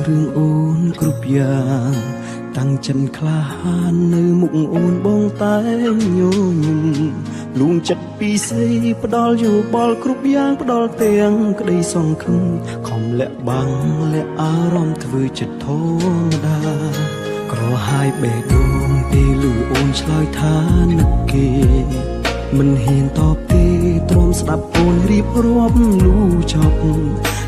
រឿងអូនគ្រប់យ៉ាងតាំងចិនក្លាហាននៅមុខអូនបងតែញញឹមលួងចិត្តពីស្រីផ្ដល់យោបល់គ្រប់យ៉ាងផ្ដល់ទាំងក្តីសង្ឃឹមខំលាក់បាំងលាក់អារម្មណ៍ធ្វើចិត្តធម្មតាក្រហាយបេះដូងពេលលឺអូនឆ្លើយថានឹកគេមិនហ៊ានតបទេទ្រាំស្ដាប់អូនរៀបរាប់លូចប់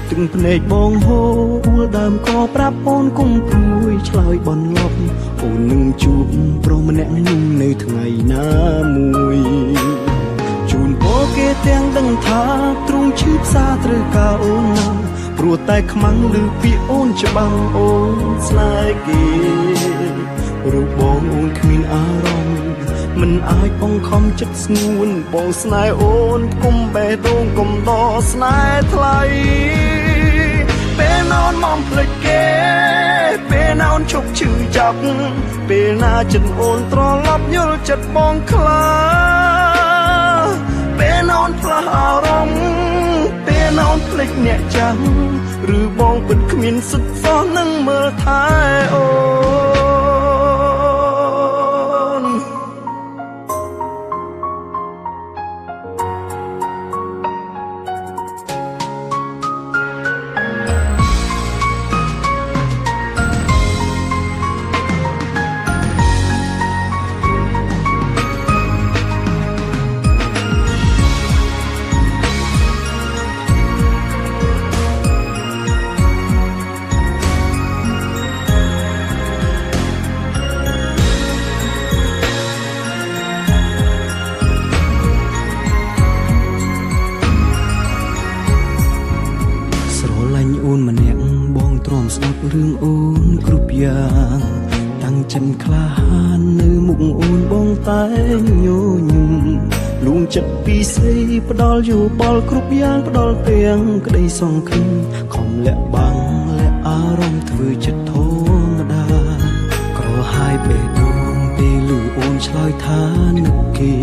ទឹកភ្នែកបងហូរអួលដើមក៏ប្រាប់អូនគុំព្រួយឆ្លើយបន្លប់អូននឹងជួបប្រុសម្នាក់នោះនៅថ្ងៃណាមួយជូនពរគេទាំងដឹងថាទ្រង់ឈឺផ្សាត្រូវការអូនណាស់ព្រោះតែខ្មាំងឮពាក្យអូនច្បាំងអូនស្នេហ៍គេរូបបងអូនគ្មានអារម្មណ៍មិនអាចបង្ខំចិត្តស្ងួនបងស្នេហ៍អូនគុំបេះដូងគុំដកស្នេហ៍ថ្លៃពេលណោនមកភ្លេចគេពេលណោនឈប់ឈឺចាប់ពេលណាចិត្តអូនត្រឡប់យល់ចិត្តបងខ្លាពេលណោនផ្លាស់អារម្មណ៍ពេលណោនភ្លេចអ្នកចាំឬបងពិតគ្មានសិទ្ធិសោះនឹងមើលថែអូអូនម្នាក់បងទ្រាំស្ដាប់រឿងអូនគ្រប់យ៉ាងតាំងចិនក្លាហាននៅមុខអូនបងតែញញឹមលួងចិត្តពីស្រីផ្ដល់យោបល់គ្រប់យ៉ាងផ្ដល់ទាំងក្តីសង្ឃឹមខំលាក់បាំងលាក់អារម្មណ៍ធ្វើចិត្តធម្មតាក្រហាយបេះដូងពេលលឺអូនឆ្លើយថានឹកគេ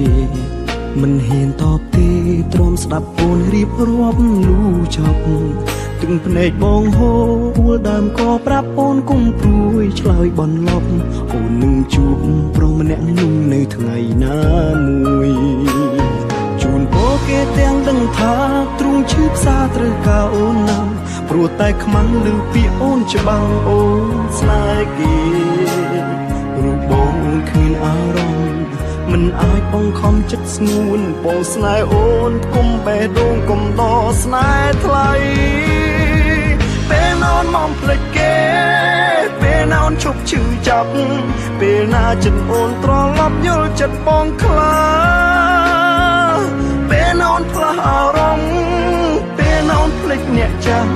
មិនហ៊ានតបទេទ្រាំស្ដាប់អូនរៀបរាប់លូចប់ទឹកភ្នែកបងហូរអួលដើមក៏ប្រាប់អូនគុំព្រួយឆ្លើយបន្លប់អូននឹងជួបប្រុសម្នាក់នោះនៅថ្ងៃណាមួយជូនពរគេទាំងដឹងថាទ្រង់ឈឺផ្សាត្រូវការអូនណាស់ព្រោះតែខ្មាំងឮពាក្យអូនច្បាំងអូនស្នេហ៍គេរូបបងអូនគ្មានអារម្មណ៍មិនអាចបង្ខំចិត្តស្ងួនបងស្នេហ៍អូនគុំបេះដូងគុំដកស្នេហ៍ថ្លៃពេលណោនមកភ្លេចគេពេលណោនឈប់ឈឺចាប់ពេលណាចិត្តអូនត្រឡប់យល់ចិត្តបងខ្លាពេលណោនផ្លាស់អារម្មណ៍ពេលណោនភ្លេចអ្នកចាំ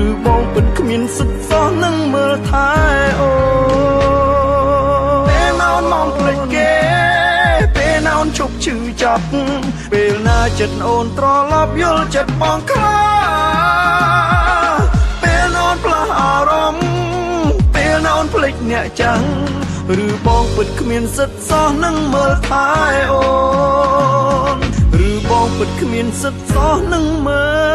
ឬបងពិតគ្មានសិទ្ធិសោះនឹងមើលថែអូពេលណោនមកភ្លេចគេពេលណោនឈប់ឈឺចាប់ពេលណាចិត្តអូនត្រឡប់យល់ចិត្តបងខ្លាពេលណោនផ្លាស់អារម្មណ៍ពេលណោនភ្លេចអ្នកចាំងឬបងពិតគ្មានសិទ្ធិសោះនឹងមើលថែអូនឬបងពិតគ្មានសិទ្ធិសោះនឹងមើល